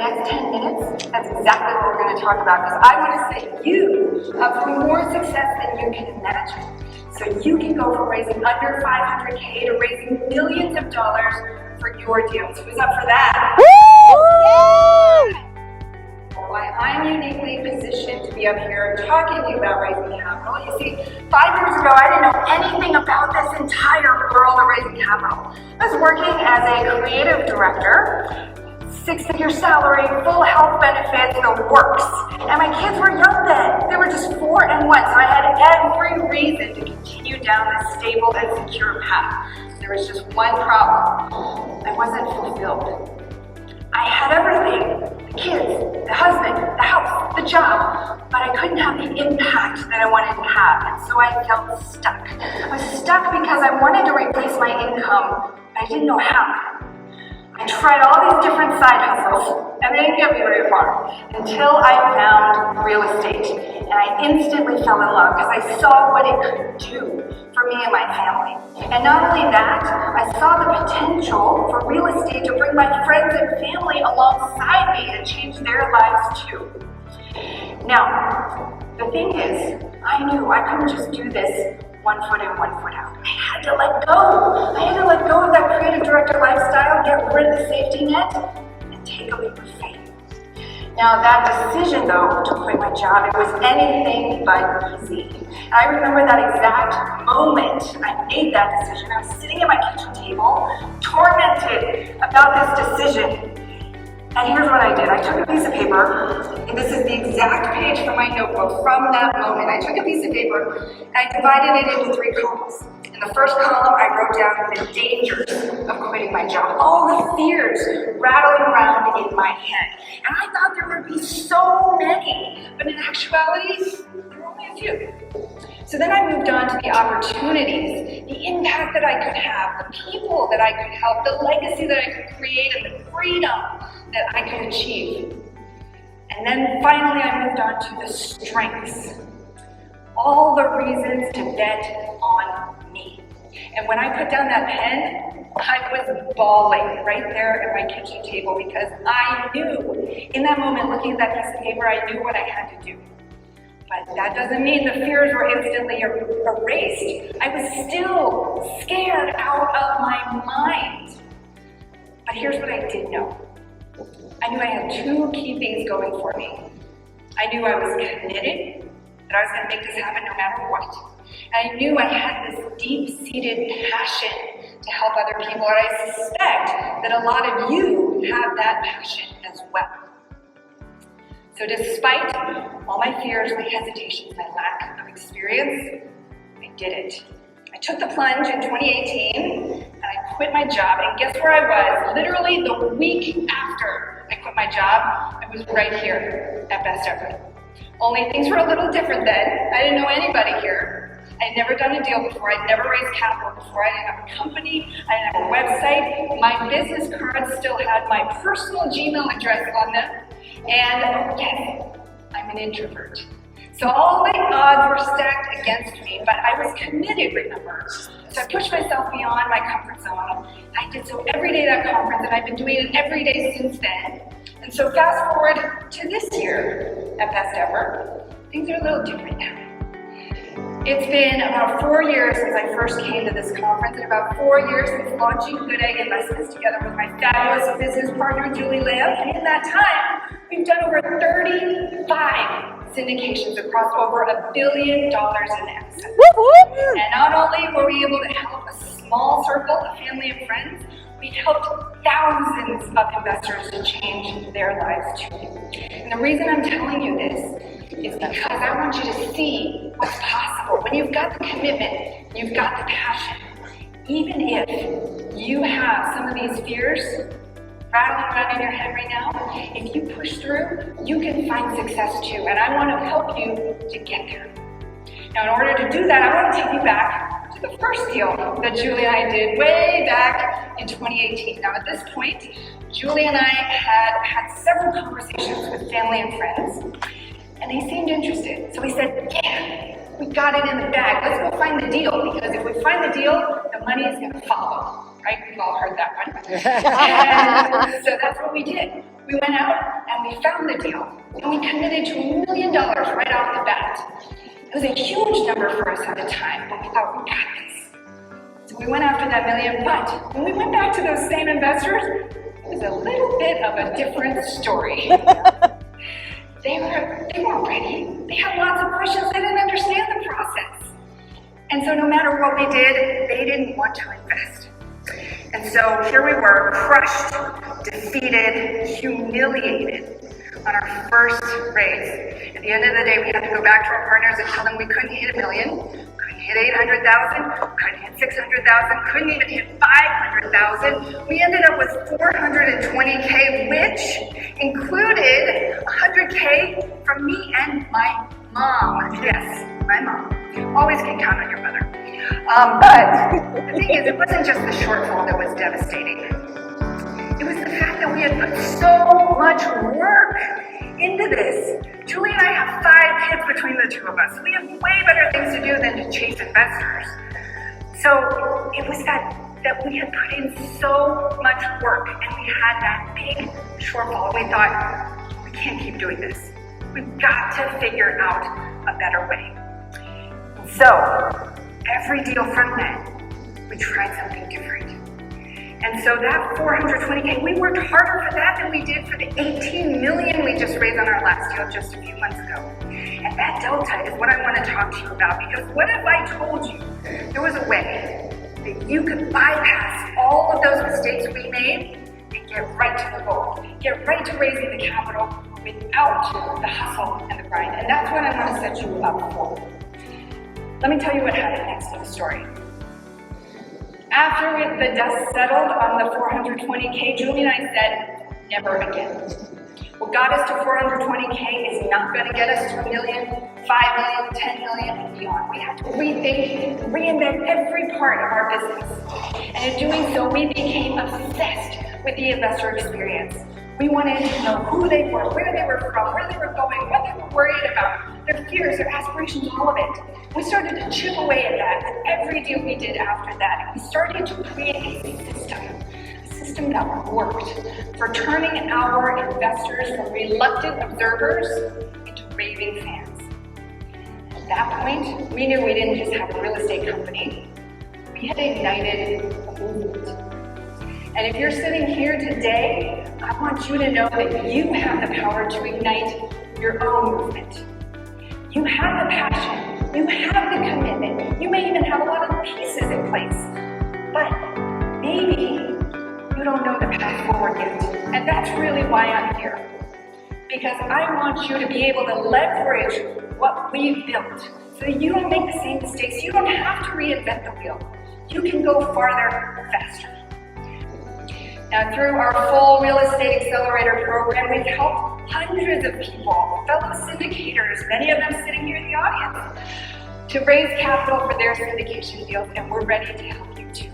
next 10 minutes, that's exactly what we're going to talk about, because I want to set you up for more success than you can imagine. So you can go from raising under $500K to raising millions of dollars for your deals. Who's up for that? Woo! Why I'm uniquely positioned to be up here talking to you about raising capital. You see, 5 years ago, I didn't know anything about this entire world of raising capital. I was working as a creative director, 6-figure salary, full health benefits, the works. And my kids were young then. They were just 4 and 1, so I had every reason to continue down this stable and secure path. There was just one problem. I wasn't fulfilled. I had everything, the kids, the husband, the house, the job, but I couldn't have the impact that I wanted to have, and so I felt stuck. I was stuck because I wanted to replace my income, but I didn't know how. I tried all these different side hustles, and they didn't get me very far, until I found real estate, and I instantly fell in love because I saw what it could do for me and my family. And not only that, I saw the potential for real estate to bring my friends and family alongside me and change their lives too. Now, the thing is, I knew I couldn't just do this 1 foot in, 1 foot out. I had to let go. I had to let go of that creative director lifestyle, get rid of the safety net, and take a leap of faith. Now that decision though, to quit my job, it was anything but easy. And I remember that exact moment I made that decision. I was sitting at my kitchen table, tormented about this decision. And here's what I did. I took a piece of paper, and this is the exact page from my notebook from that moment. I took a piece of paper, and I divided it into 3 columns. In the first column, I wrote down the dangers of quitting my job, all the fears rattling around in my head. And I thought there would be so many, but in actuality, there were only a few. So then I moved on to the opportunities, the impact that I could have, the people that I could help, the legacy that I could create, and the freedom that I could achieve. And then finally I moved on to the strengths, all the reasons to bet on me. And when I put down that pen, I was bawling right there at my kitchen table because I knew, in that moment, looking at that piece of paper, I knew what I had to do. But that doesn't mean the fears were instantly erased. I was still scared out of my mind. But here's what I did know. I knew I had 2 key things going for me. I knew I was committed, that I was going to make this happen no matter what. And I knew I had this deep-seated passion to help other people, and I suspect that a lot of you have that passion as well. So despite all my fears, my hesitations, my lack of experience, I did it. I took the plunge in 2018, and I quit my job, and guess where I was? Literally the week after I quit my job, I was right here at Best Ever. Only things were a little different then. I didn't know anybody here. I had never done a deal before. I'd never raised capital before. I didn't have a company. I didn't have a website. My business cards still had my personal Gmail address on them. And yes, I'm an introvert. So all the odds were stacked against me, but I was committed, remember? So I pushed myself beyond my comfort zone. I did so every day at that conference, and I've been doing it every day since then. And so fast forward to this year at Best Ever, things are a little different now. It's been about 4 years since I first came to this conference, and about 4 years since launching Goodegg Investments together with my fabulous business partner, Julie Lamb. And in that time, we've done over 35 syndications across over $1 billion in assets. And not only were we able to help a small circle of family and friends, we helped thousands of investors to change their lives too. And the reason I'm telling you this is because I want you to see what's possible. When you've got the commitment, you've got the passion, even if you have some of these fears rattling around in your head right now, if you push through, you can find success too. And I want to help you to get there. Now, in order to do that, I want to take you back to the first deal that Julie and I did way back in 2018. Now, at this point, Julie and I had several conversations with family and friends, and they seemed interested. So we said, yeah, we got it in the bag. Let's go find the deal, because if we find the deal, the money is going to follow. Right? We've all heard that one. And so that's what we did. We went out and we found the deal, and we committed to $1 million right off the bat. It was a huge number for us at the time, but we thought we got this. So we went after that million, but when we went back to those same investors, it was a little bit of a different story. They weren't ready. They had lots of questions. They didn't understand the process. And so no matter what we did, they didn't want to invest. And so here we were, crushed, defeated, humiliated on our first raise. At the end of the day, we had to go back to our partners and tell them we couldn't hit $1 million, couldn't hit 800,000, couldn't hit 600,000, couldn't even hit 500,000. We ended up with 420K, which included 100K from me and my mom. Yes, my mom. Always can count on your mother. But the thing is, it wasn't just the shortfall that was devastating. It was the fact that we had put so much work into this. Julie and I have 5 kids between the two of us. We have way better things to do than to chase investors. So it was that we had put in so much work and we had that big shortfall. We thought, we can't keep doing this. We've got to figure out a better way. So every deal from then, we tried something different. And so that 420K, we worked harder for that than we did for the 18 million we just raised on our last deal just a few months ago. And that delta is what I want to talk to you about, because what if I told you there was a way that you could bypass all of those mistakes we made and get right to the goal, get right to raising the capital without the hustle and the grind. And that's what I want to set you up for. Let me tell you what happened next in the story. After the dust settled on the 420K, Julie and I said, never again. What got us to 420K is not going to get us to $1 million, $5 million, $10 million, and beyond. We have to rethink, reinvent every part of our business. And in doing so, we became obsessed with the investor experience. We wanted to know who they were, where they were from, where they were going, what they were worried about, their fears, their aspirations, all of it. We started to chip away at that with every deal we did after that. And we started to create a system that worked for turning our investors from reluctant observers into raving fans. At that point, we knew we didn't just have a real estate company. We had ignited a movement. And if you're sitting here today, I want you to know that you have the power to ignite your own movement. You have the passion, you have the commitment, you may even have a lot of the pieces in place, but maybe you don't know the path forward yet. And that's really why I'm here. Because I want you to be able to leverage what we've built so that you don't make the same mistakes. You don't have to reinvent the wheel. You can go farther faster. Now, through our full Real Estate Accelerator program, we've helped hundreds of people, fellow syndicators, many of them sitting here in the audience, to raise capital for their syndication deals, and we're ready to help you too.